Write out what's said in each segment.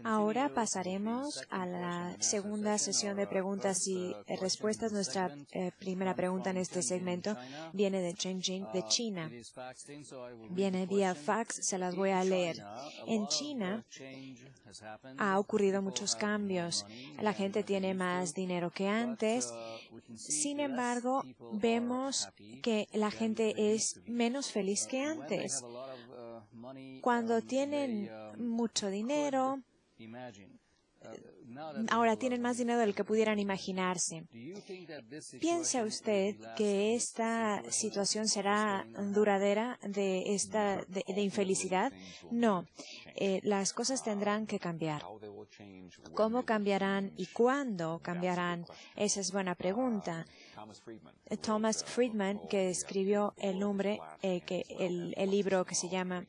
Ahora pasaremos a la segunda sesión de preguntas y respuestas. Nuestra primera pregunta en este segmento viene de Chen Jing de China. Viene vía fax, se las voy a leer. En China ha ocurrido muchos cambios. La gente tiene más dinero que antes. Sin embargo, vemos que la gente es menos feliz que antes. Cuando tienen mucho dinero, ahora tienen más dinero del que pudieran imaginarse. ¿Piensa usted que esta situación será duradera de infelicidad? No. Las cosas tendrán que cambiar. ¿Cómo cambiarán y cuándo cambiarán? Esa es buena pregunta. Thomas Friedman, que escribió el libro que se llama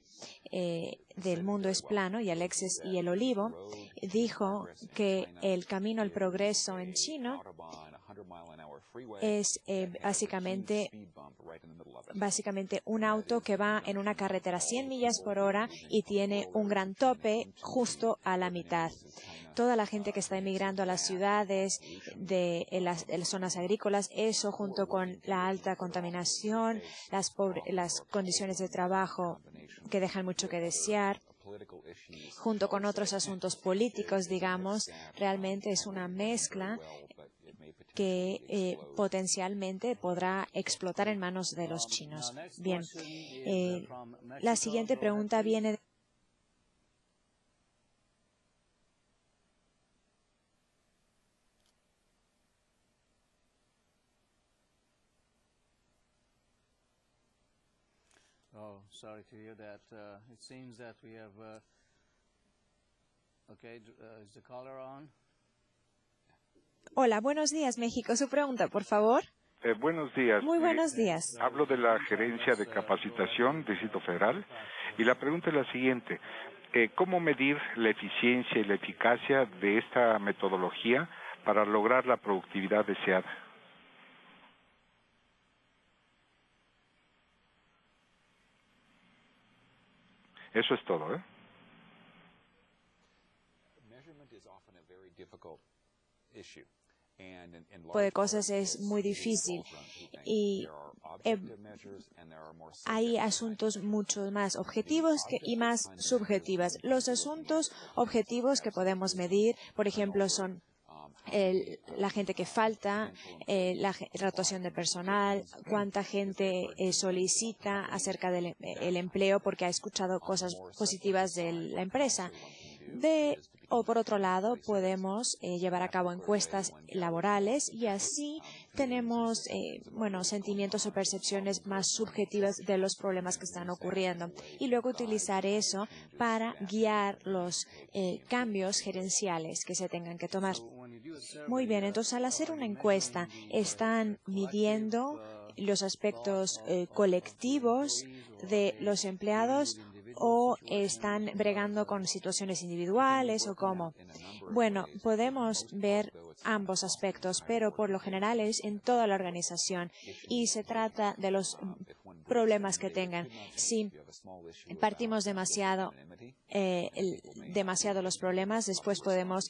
Del mundo es plano, y Alexis y el olivo, dijo que el camino al progreso en China es básicamente un auto que va en una carretera a 100 millas por hora y tiene un gran tope justo a la mitad. Toda la gente que está emigrando a las ciudades de las zonas agrícolas, eso junto con la alta contaminación, las condiciones de trabajo que dejan mucho que desear, junto con otros asuntos políticos, digamos, realmente es una mezcla que potencialmente podrá explotar en manos de los chinos. Bien, la siguiente pregunta viene de sorry to hear that. It seems that we have. Is the caller on? Hola, buenos días, México. Su pregunta, por favor. Buenos días. Muy buenos días. Hablo de la Gerencia de Capacitación del Distrito Federal y la pregunta es la siguiente. ¿Cómo medir la eficiencia y la eficacia de esta metodología para lograr la productividad deseada? Eso es todo, ¿eh? Tipo de cosas es muy difícil y hay asuntos mucho más objetivos y más subjetivos. Los asuntos objetivos que podemos medir, por ejemplo, son la gente que falta, la rotación de personal, cuánta gente solicita acerca del empleo porque ha escuchado cosas positivas de la empresa. O por otro lado, podemos llevar a cabo encuestas laborales y así tenemos sentimientos o percepciones más subjetivas de los problemas que están ocurriendo y luego utilizar eso para guiar los cambios gerenciales que se tengan que tomar. Muy bien, entonces al hacer una encuesta, ¿están midiendo los aspectos colectivos de los empleados o están bregando con situaciones individuales o cómo? Bueno, podemos ver ambos aspectos, pero por lo general es en toda la organización y se trata de los problemas que tengan. Si partimos demasiado los problemas, después podemos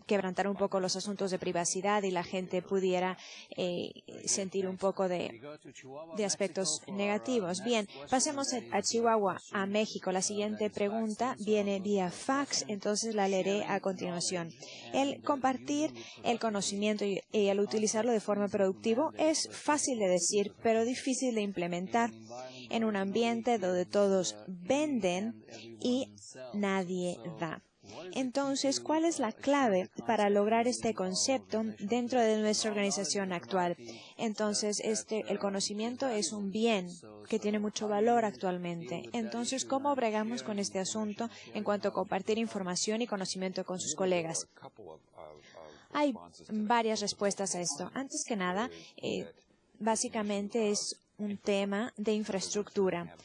quebrantar un poco los asuntos de privacidad y la gente pudiera sentir un poco de aspectos negativos. Bien, pasemos a Chihuahua, a México. La siguiente pregunta viene vía fax, entonces la leeré a continuación. El compartir el conocimiento y el utilizarlo de forma productiva es fácil de decir, pero difícil de implementar en un ambiente donde todos venden y nadie da. Entonces, ¿cuál es la clave para lograr este concepto dentro de nuestra organización actual? Entonces, el conocimiento es un bien que tiene mucho valor actualmente. Entonces, ¿cómo bregamos con este asunto en cuanto a compartir información y conocimiento con sus colegas? Hay varias respuestas a esto. Antes que nada, básicamente es un tema de infraestructura.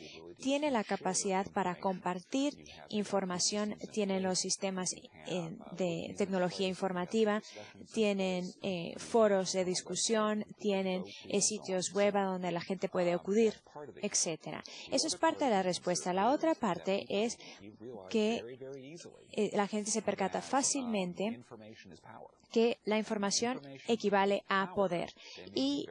tiene la capacidad para compartir información, tienen los sistemas de tecnología informativa, tienen foros de discusión, tienen sitios web a donde la gente puede acudir, etcétera. Eso es parte de la respuesta. La otra parte es que la gente se percata fácilmente que la información equivale a poder y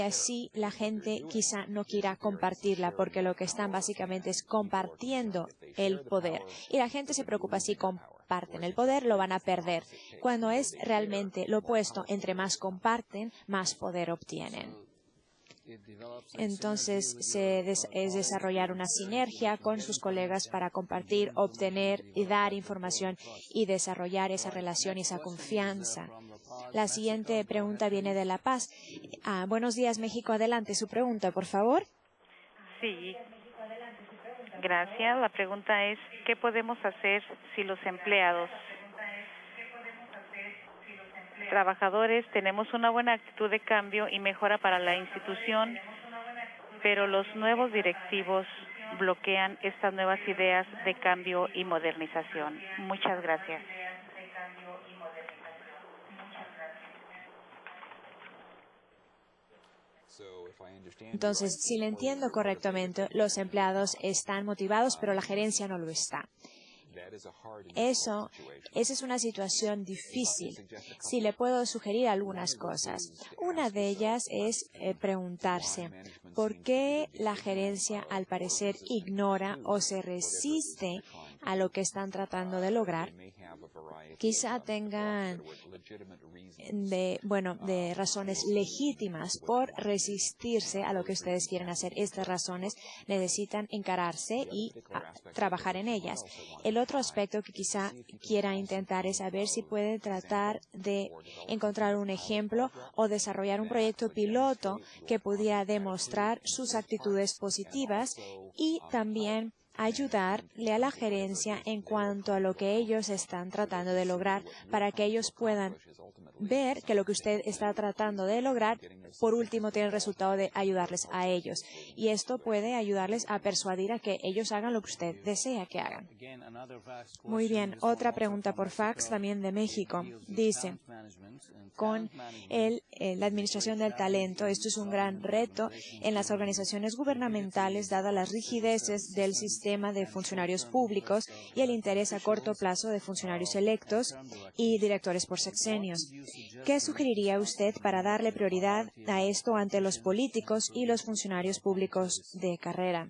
así la gente quizá no quiera compartirla porque lo que están básicamente es compartiendo el poder y la gente se preocupa si comparten el poder lo van a perder cuando es realmente lo opuesto, entre más comparten más poder obtienen. Entonces, es desarrollar una sinergia con sus colegas para compartir, obtener y dar información y desarrollar esa relación y esa confianza. La siguiente pregunta viene de La Paz. Buenos días, México. Adelante, su pregunta, por favor. Sí, gracias. La pregunta es, ¿qué podemos hacer si los empleados trabajadores tenemos una buena actitud de cambio y mejora para la institución, pero los nuevos directivos bloquean estas nuevas ideas de cambio y modernización? Muchas gracias. Entonces, si le entiendo correctamente, los empleados están motivados, pero la gerencia no lo está. Esa es una situación difícil. Sí, le puedo sugerir algunas cosas. Una de ellas es preguntarse por qué la gerencia al parecer ignora o se resiste a lo que están tratando de lograr. Quizá tengan de razones legítimas por resistirse a lo que ustedes quieren hacer. Estas razones necesitan encararse y trabajar en ellas. El otro aspecto que quizá quiera intentar es saber si puede tratar de encontrar un ejemplo o desarrollar un proyecto piloto que pudiera demostrar sus actitudes positivas y también ayudarle a la gerencia en cuanto a lo que ellos están tratando de lograr para que ellos puedan ver que lo que usted está tratando de lograr, por último, tiene el resultado de ayudarles a ellos. Y esto puede ayudarles a persuadir a que ellos hagan lo que usted desea que hagan. Muy bien. Otra pregunta por fax, también de México. Dice, con la administración del talento, esto es un gran reto en las organizaciones gubernamentales, dadas las rigideces del sistema de funcionarios públicos y el interés a corto plazo de funcionarios electos y directores por sexenios. ¿Qué sugeriría usted para darle prioridad a esto ante los políticos y los funcionarios públicos de carrera?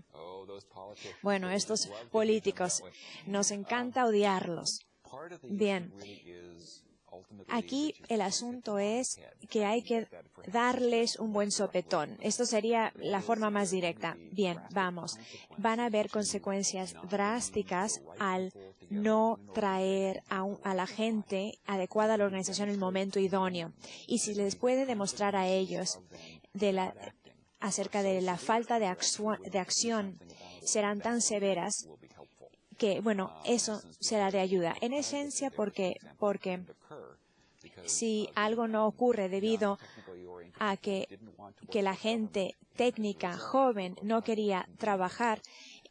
Bueno, estos políticos, nos encanta odiarlos. Bien. Aquí el asunto es que hay que darles un buen sopetón. Esto sería la forma más directa. Bien, vamos. Van a haber consecuencias drásticas al no traer a la gente adecuada a la organización en el momento idóneo. Y si les puede demostrar a ellos acerca de la falta de acción, serán tan severas que, bueno, eso será de ayuda. En esencia, porque si algo no ocurre debido a que la gente técnica joven no quería trabajar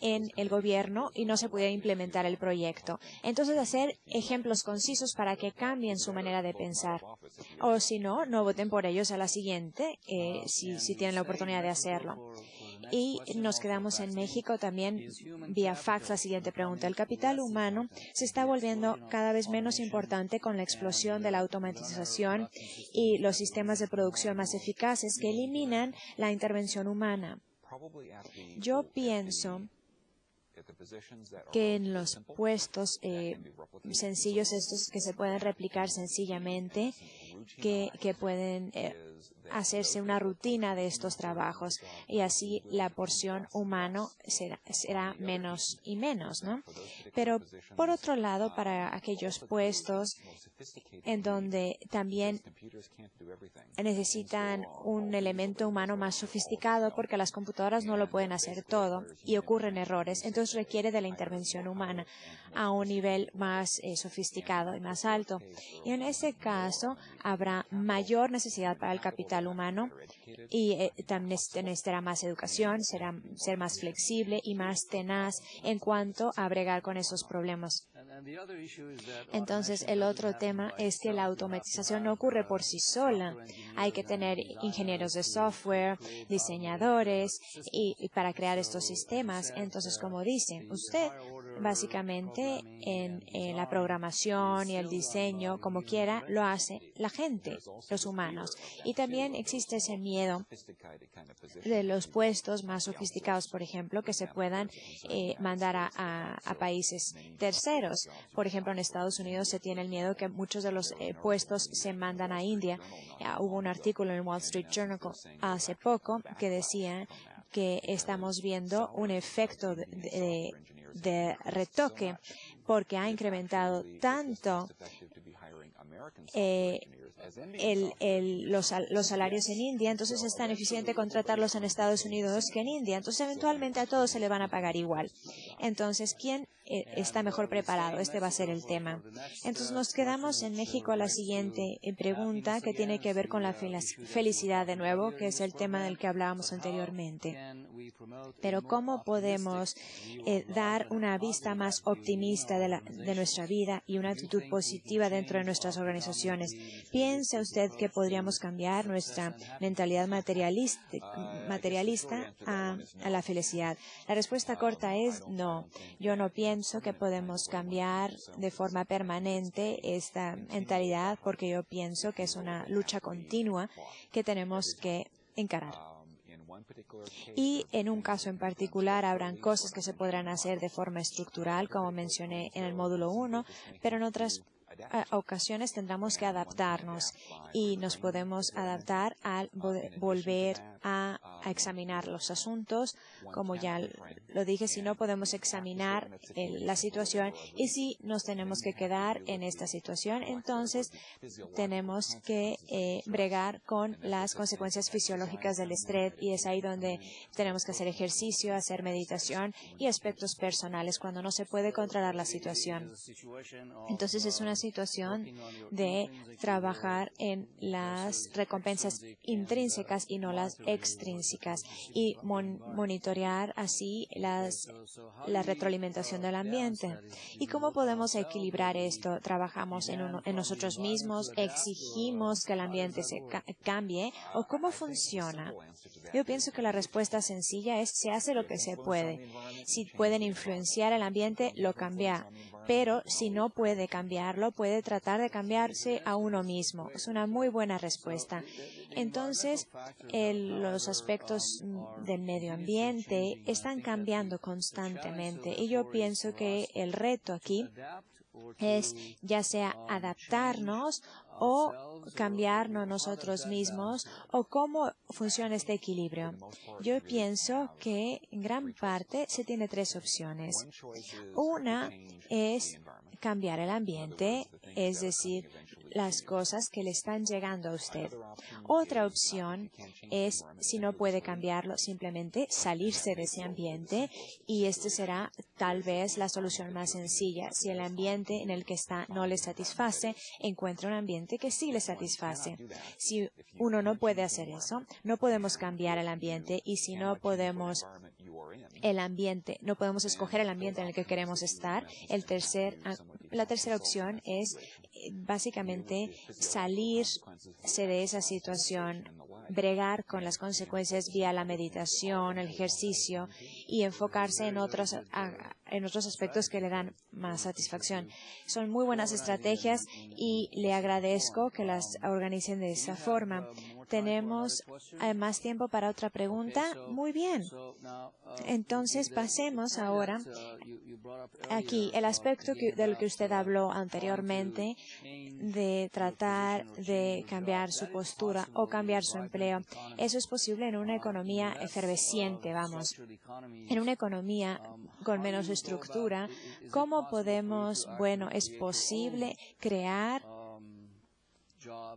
en el gobierno y no se pudiera implementar el proyecto. Entonces, hacer ejemplos concisos para que cambien su manera de pensar. O si no, no voten por ellos a la siguiente, si tienen la oportunidad de hacerlo. Y nos quedamos en México también vía fax. La siguiente pregunta. El capital humano se está volviendo cada vez menos importante con la explosión de la automatización y los sistemas de producción más eficaces que eliminan la intervención humana. Yo pienso que en los puestos sencillos, estos que se pueden replicar sencillamente, que pueden hacerse una rutina de estos trabajos y así la porción humano será menos y menos, ¿no? Pero por otro lado, para aquellos puestos en donde también necesitan un elemento humano más sofisticado porque las computadoras no lo pueden hacer todo y ocurren errores, entonces requiere de la intervención humana a un nivel más sofisticado y más alto. Y en ese caso habrá mayor necesidad para el capital capital humano y también necesitará más educación, ser más flexible y más tenaz en cuanto a bregar con esos problemas. Entonces, el otro tema es que la automatización no ocurre por sí sola. Hay que tener ingenieros de software, diseñadores y para crear estos sistemas. Entonces, como dicen, usted básicamente en la programación y el diseño, como quiera, lo hace la gente, los humanos. Y también existe ese miedo de los puestos más sofisticados, por ejemplo, que se puedan mandar a países terceros. Por ejemplo, en Estados Unidos se tiene el miedo que muchos de los puestos se mandan a India. Hubo un artículo en el Wall Street Journal hace poco que decía que estamos viendo un efecto de retoque porque ha incrementado tanto los salarios en India, entonces es tan eficiente contratarlos en Estados Unidos que en India. Entonces, eventualmente a todos se le van a pagar igual. Entonces, ¿quién está mejor preparado? Este va a ser el tema. Entonces, nos quedamos en México a la siguiente pregunta que tiene que ver con la felicidad de nuevo, que es el tema del que hablábamos anteriormente. Pero ¿cómo podemos dar una vista más optimista de nuestra vida y una actitud positiva dentro de nuestras organizaciones? ¿Piensa usted que podríamos cambiar nuestra mentalidad materialista a la felicidad? La respuesta corta es no. Yo no pienso que podemos cambiar de forma permanente esta mentalidad porque yo pienso que es una lucha continua que tenemos que encarar. Y en un caso en particular habrán cosas que se podrán hacer de forma estructural, como mencioné en el módulo 1, pero en otras ocasiones tendremos que adaptarnos y nos podemos adaptar al volver a examinar los asuntos. Como ya lo dije, si no podemos examinar la situación y si nos tenemos que quedar en esta situación, entonces tenemos que bregar con las consecuencias fisiológicas del estrés y es ahí donde tenemos que hacer ejercicio, hacer meditación y aspectos personales cuando no se puede controlar la situación. Entonces es una situación de trabajar en las recompensas intrínsecas y no las extrínsecas y monitorear así la retroalimentación del ambiente. ¿Y cómo podemos equilibrar esto? ¿Trabajamos en nosotros mismos? ¿Exigimos que el ambiente se cambie? ¿O cómo funciona? Yo pienso que la respuesta sencilla es se hace lo que se puede. Si pueden influenciar el ambiente, lo cambia. Pero si no puede cambiarlo, puede tratar de cambiarse a uno mismo. Es una muy buena respuesta. Entonces, los aspectos del medio ambiente están cambiando constantemente y yo pienso que el reto aquí es ya sea adaptarnos o cambiarnos nosotros mismos o cómo funciona este equilibrio. Yo pienso que en gran parte se tiene tres opciones. Una es cambiar el ambiente, es decir, las cosas que le están llegando a usted. Otra opción es, si no puede cambiarlo, simplemente salirse de ese ambiente y esta será tal vez la solución más sencilla. Si el ambiente en el que está no le satisface, encuentra un ambiente que sí le satisface. Si uno no puede hacer eso, no podemos cambiar el ambiente y si no podemos no podemos escoger el ambiente en el que queremos estar, la tercera opción es básicamente salirse de esa situación, bregar con las consecuencias vía la meditación, el ejercicio y enfocarse en otros aspectos que le dan más satisfacción. Son muy buenas estrategias y le agradezco que las organicen de esa forma. ¿Tenemos más tiempo para otra pregunta? Muy bien. Entonces, pasemos ahora aquí el aspecto del que usted habló anteriormente, de tratar de cambiar su postura o cambiar su empleo. Eso es posible en una economía efervesciente, en una economía con menos estructura. ¿Cómo podemos, es posible crear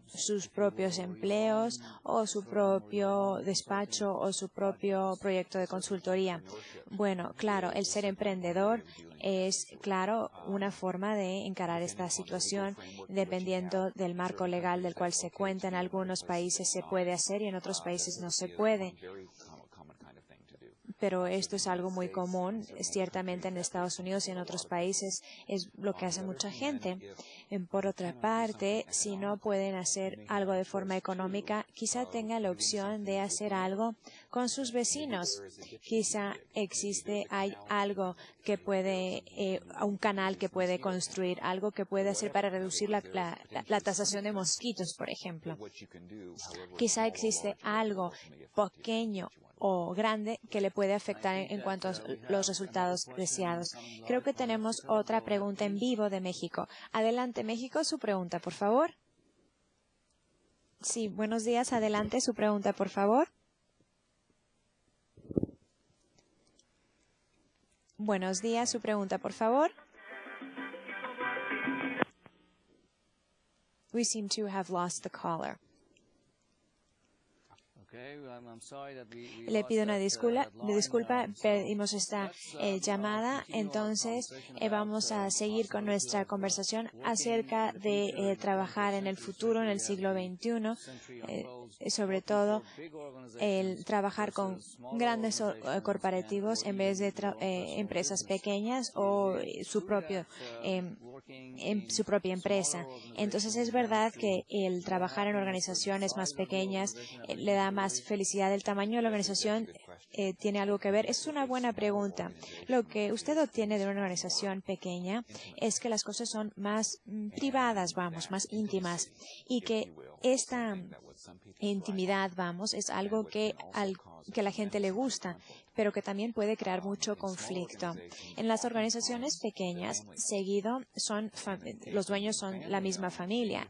sus propios empleos o su propio despacho o su propio proyecto de consultoría. Bueno, claro, el ser emprendedor es, claro, una forma de encarar esta situación dependiendo del marco legal del cual se cuenta. En algunos países se puede hacer y en otros países no se puede. Pero esto es algo muy común, ciertamente en Estados Unidos y en otros países es lo que hace mucha gente. Por otra parte, si no pueden hacer algo de forma económica, quizá tengan la opción de hacer algo con sus vecinos. Quizá hay algo que puede, un canal que puede construir, algo que puede hacer para reducir la tasación de mosquitos, por ejemplo. Quizá existe algo pequeño o grande que le puede afectar en cuanto a los resultados deseados. Creo que tenemos otra pregunta en vivo de México. Adelante, México, su pregunta, por favor. Sí, buenos días. Adelante, su pregunta, por favor. Buenos días, su pregunta, por favor. We seem to have lost the caller. Le pido una disculpa, perdimos esta llamada, entonces vamos a seguir con nuestra conversación acerca de trabajar en el futuro, en el siglo XXI, sobre todo el trabajar con grandes corporativos en vez de empresas pequeñas o su propia empresa. Entonces es verdad que el trabajar en organizaciones más pequeñas le da más felicidad. ¿El tamaño de la organización tiene algo que ver? Es una buena pregunta. Lo que usted obtiene de una organización pequeña es que las cosas son más privadas, más íntimas, y que esta intimidad, es algo que a la gente le gusta, pero que también puede crear mucho conflicto. En las organizaciones pequeñas, seguido los dueños son la misma familia.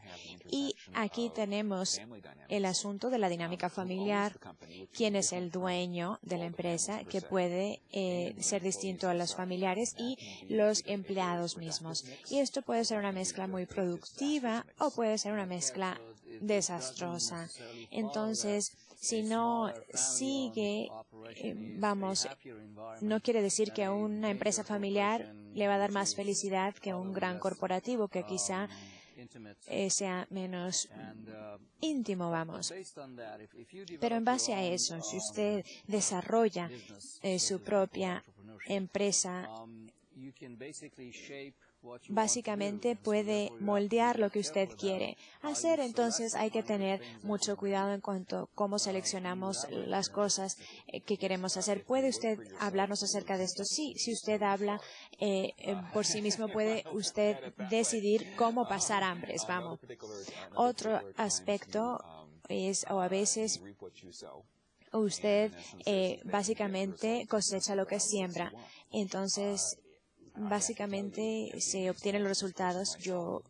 Y aquí tenemos el asunto de la dinámica familiar, quién es el dueño de la empresa, que puede ser distinto a los familiares y los empleados mismos. Y esto puede ser una mezcla muy productiva o puede ser una mezcla desastrosa. Entonces, si no sigue, no quiere decir que una empresa familiar le va a dar más felicidad que un gran corporativo, que quizá sea menos íntimo, Pero en base a eso, si usted desarrolla su propia empresa, básicamente puede moldear lo que usted quiere hacer. Entonces hay que tener mucho cuidado en cuanto a cómo seleccionamos las cosas que queremos hacer. ¿Puede usted hablarnos acerca de esto? Sí, si usted habla por sí mismo, puede usted decidir cómo pasar hambres. Otro aspecto es, o a veces, usted básicamente cosecha lo que siembra. Entonces, básicamente se obtienen los resultados. Yo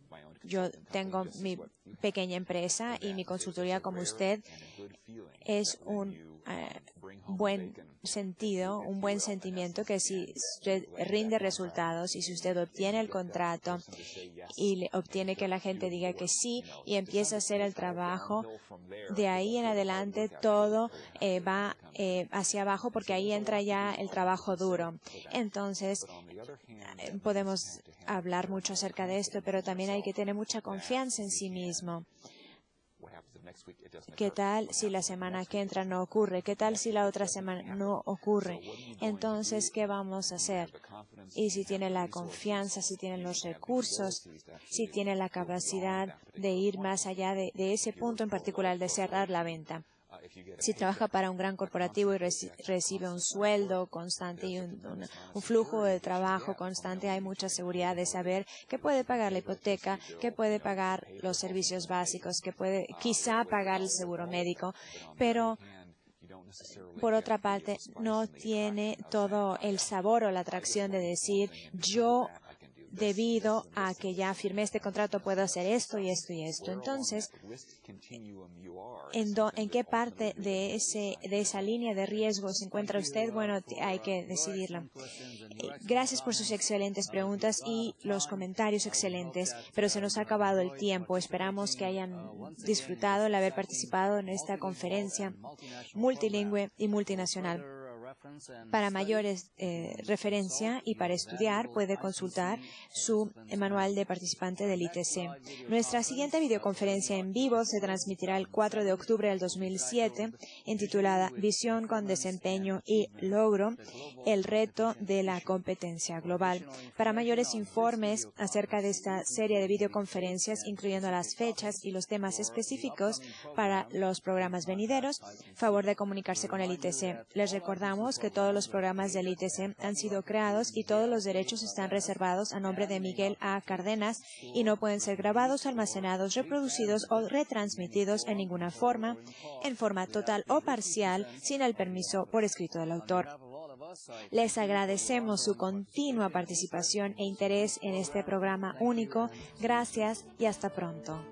tengo mi pequeña empresa y mi consultoría, como usted, es un buen sentido, un buen sentimiento, que si usted rinde resultados y si usted obtiene el contrato y obtiene que la gente diga que sí y empieza a hacer el trabajo, de ahí en adelante todo va hacia abajo, porque ahí entra ya el trabajo duro. Entonces, podemos hablar mucho acerca de esto, pero también hay que tener mucha confianza en sí mismo. ¿Qué tal si la semana que entra no ocurre? ¿Qué tal si la otra semana no ocurre? Entonces, ¿qué vamos a hacer? Y si tiene la confianza, si tiene los recursos, si tiene la capacidad de ir más allá de ese punto en particular, de cerrar la venta. Si trabaja para un gran corporativo y recibe un sueldo constante y un flujo de trabajo constante, hay mucha seguridad de saber que puede pagar la hipoteca, que puede pagar los servicios básicos, que puede quizá pagar el seguro médico, pero por otra parte no tiene todo el sabor o la atracción de decir: yo, debido a que ya firmé este contrato, puedo hacer esto y esto y esto. Entonces, ¿en qué parte de esa línea de riesgo se encuentra usted? Bueno, hay que decidirla. Gracias por sus excelentes preguntas y los comentarios excelentes, pero se nos ha acabado el tiempo. Esperamos que hayan disfrutado el haber participado en esta conferencia multilingüe y multinacional. Para mayores referencia y para estudiar, puede consultar su manual de participante del ITC. Nuestra siguiente videoconferencia en vivo se transmitirá el 4 de octubre del 2007, intitulada Visión con desempeño y logro, el reto de la competencia global. Para mayores informes acerca de esta serie de videoconferencias, incluyendo las fechas y los temas específicos para los programas venideros, favor de comunicarse con el ITC. Les recordamos que todos los programas del ITC han sido creados y todos los derechos están reservados a nombre de Miguel A. Cárdenas y no pueden ser grabados, almacenados, reproducidos o retransmitidos en ninguna forma, en forma total o parcial, sin el permiso por escrito del autor. Les agradecemos su continua participación e interés en este programa único. Gracias y hasta pronto.